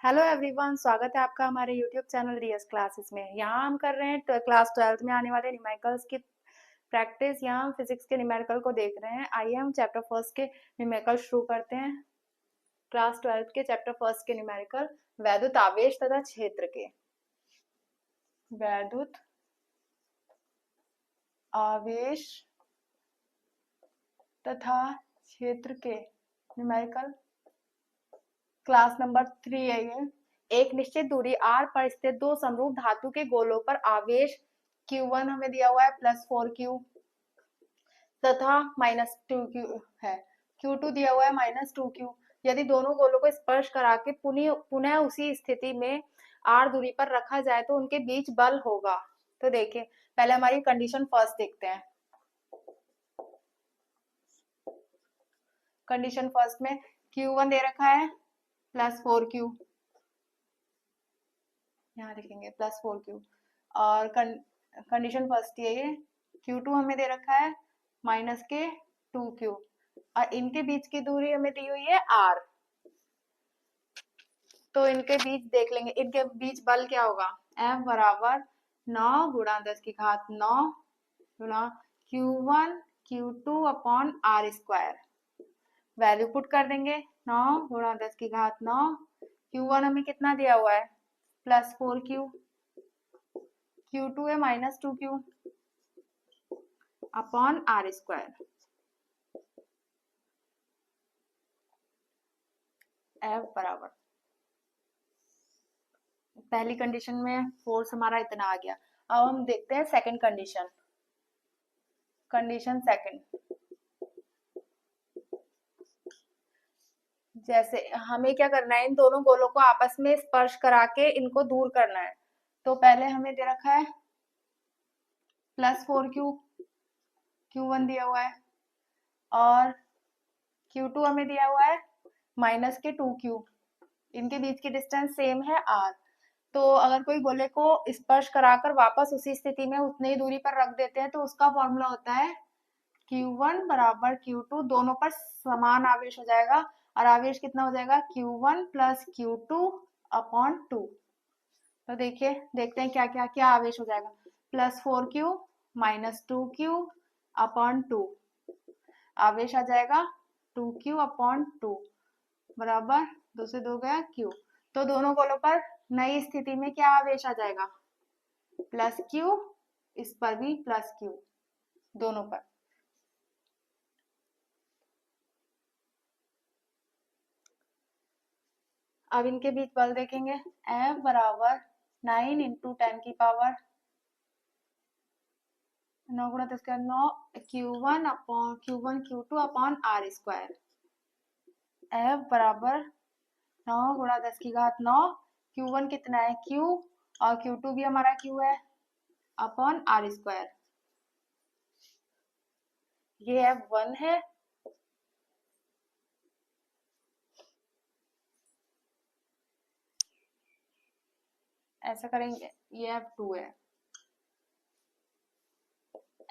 Hello everyone, स्वागत है आपका हमारे यूट्यूब चैनल रियस क्लासेस में। यहाँ हम कर रहे हैं क्लास 12th में आने वाले न्यूमेरिकल्स की प्रैक्टिस। यहाँ हम फिजिक्स के न्यूमेरिकल को देख रहे हैं। आइए हम चैप्टर फर्स्ट के न्यूमेरिकल शुरू करते हैं। क्लास 12th के चैप्टर फर्स्ट के न्यूमेरिकल वैद्युत आवेश तथा क्षेत्र के। वैद्युत आवेश तथा क्षेत्र के न्यूमेरिकल क्लास नंबर 3 है ये। एक निश्चित दूरी r पर स्थित दो समरूप धातु के गोलों पर आवेश q1 हमें दिया हुआ है +4q तथा -2q है। q2 दिया हुआ है -2q। यदि दोनों गोलों को स्पर्श करा के पुनः उसी स्थिति में r दूरी पर रखा जाए तो उनके बीच बल होगा। तो देखिए, पहले हमारी कंडीशन फर्स्ट देखते हैं। कंडीशन फर्स्ट में q1 दे रखा है +4q, यहाँ लिखेंगे +4q। और कंडीशन फर्स्ट ये q2 हमें दे रखा है -2q और इनके बीच की दूरी हमें दी हुई है r। तो इनके बीच देख लेंगे, इनके बीच बल क्या होगा। F बराबर 9 गुणा 10⁹ गुणा q1 q2 upon r square. Value put कर देंगे, 9 गुणा 10⁹ q1 हमें कितना दिया हुआ है +4q, q2 है -2q upon r square. F बराबर, पहली कंडीशन में फोर्स हमारा इतना आ गया। अब हम देखते हैं सेकंड कंडीशन। कंडीशन सेकंड, जैसे हमें क्या करना है, इन दोनों गोलों को आपस में स्पर्श करा के इनको दूर करना है। तो पहले हमें दे रखा है +4q, q1 दिया हुआ है और q2 हमें दिया हुआ है -2q। इनके बीच की डिस्टेंस सेम है r। तो अगर कोई गोले को स्पर्श कराकर वापस उसी स्थिति में उतनी ही दूरी पर रख देते हैं तो उसका फॉर्मूला होता है q1 बराबर q2, दोनों पर समान आवेश हो जाएगा और आवेश कितना हो जाएगा q1 + q2 अपॉन 2। तो देखिए, देखते हैं क्या क्या क्या आवेश हो जाएगा। +4q -2q अपॉन 2 आवेश आ जाएगा 2q अपॉन 2 बराबर 2 से 2 गया q। तो दोनों गोलों पर नई स्थिति में क्या आवेश आ जाएगा +q, इस पर भी +q, दोनों पर। अब इनके बीच बल देखेंगे। F बराबर 9 × 10⁻⁹ 9 गुणा 10⁹ q1 q2 upon r square. F बराबर 9 गुणा 10⁹ q1 कितना है q और q2 भी हमारा q है अपॉन r स्क्वायर। ये F1 है। ऐसा करेंगे, ये F2 है।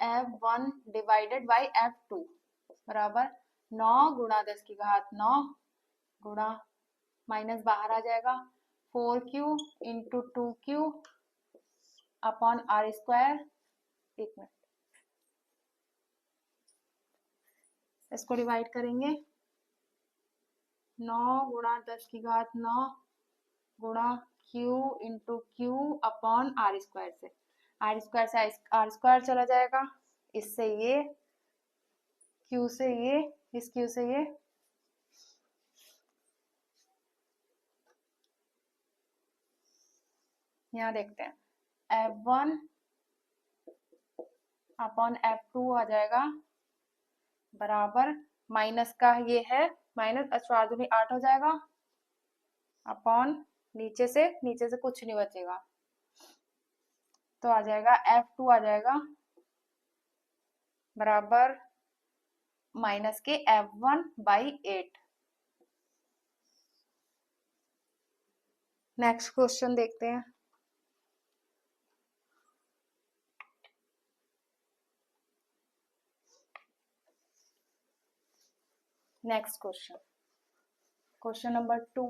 F1 डिवाइडेड बाई F2 बराबर 9 गुणा 10⁹ गुणा माइनस बाहर आ जाएगा 4q × 2q upon r square. एक मिनट, इसको डिवाइड करेंगे 9 गुणा 10⁹ गुणा q × q upon r square से। r स्क्वायर से r स्क्वायर चला जाएगा, इससे ये q से ये, इस q से ये, यहाँ देखते हैं F1 अपॉन F2 आ जाएगा बराबर माइनस का ये है माइनस 4 दूनी 8 हो जाएगा अपॉन नीचे से कुछ नहीं बचेगा तो आ जाएगा F2 आ जाएगा बराबर माइनस के F1/8। नेक्स्ट क्वेश्चन देखते हैं। Next question, question number 2।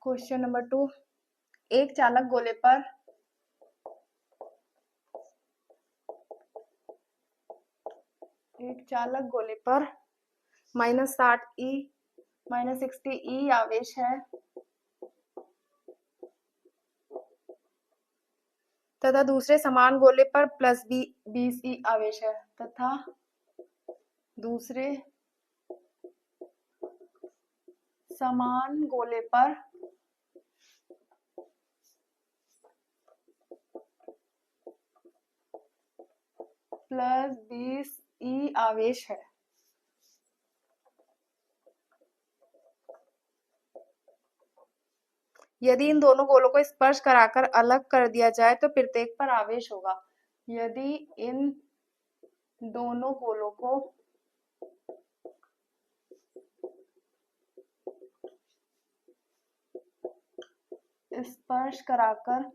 Question number 2, एक चालक गोले पर -60 ई -60 ई आवेश है तथा दूसरे समान गोले पर +20 ई आवेश है तथा दूसरे समान गोले पर +20 ई आवेश है। यदि इन दोनों गोलों को स्पर्श कराकर अलग कर दिया जाए तो प्रत्येक पर आवेश होगा। यदि इन दोनों गोलों को स्पर्श कराकर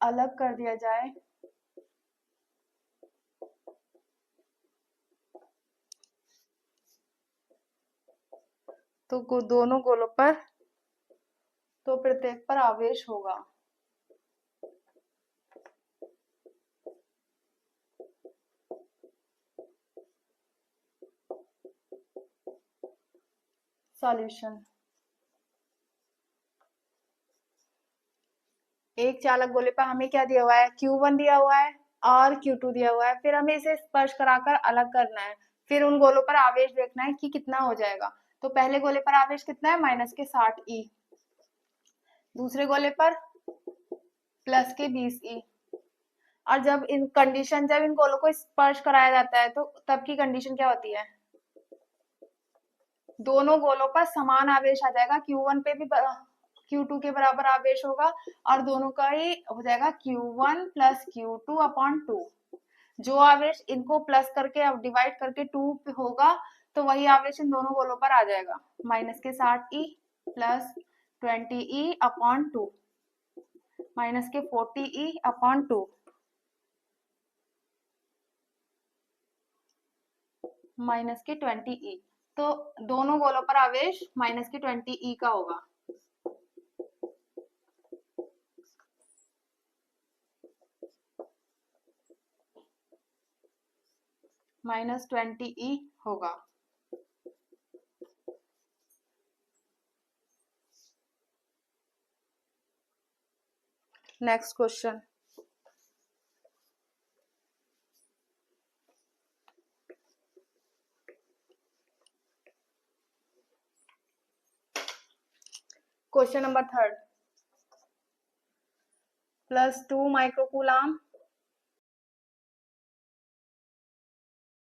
अलग कर दिया जाए तो दोनों गोलों पर तो प्रत्येक पर आवेश होगा। सॉल्यूशन, एक चालक गोले पर हमें क्या दिया हुआ है, Q1 दिया हुआ है और Q2 दिया हुआ है। फिर हमें इसे स्पर्श कराकर अलग करना है, फिर उन गोलों पर आवेश देखना है कि कितना हो जाएगा। तो पहले गोले पर आवेश कितना है, -60 ई, दूसरे गोले पर +20 ई। और जब इन गोलों को स्पर्श कराया जाता है तो तब की कंडीशन क्या होती है, दोनों गोलों पर समान आवेश आ जाएगा, Q1 पे भी Q2 के बराबर आवेश होगा और दोनों का ही हो जाएगा Q1 + Q2/2। जो आवेश इनको प्लस करके अब डिवाइड करके 2 पे होगा तो वही आवेश इन दोनों गोलों पर आ जाएगा, -60 ई +20 ई/2 -40 ई/2 -20 ई। तो दोनों गोलों पर आवेश -20 ई का होगा। -20 ई होगा। Next question, question number 3, +2 माइक्रोकूलाम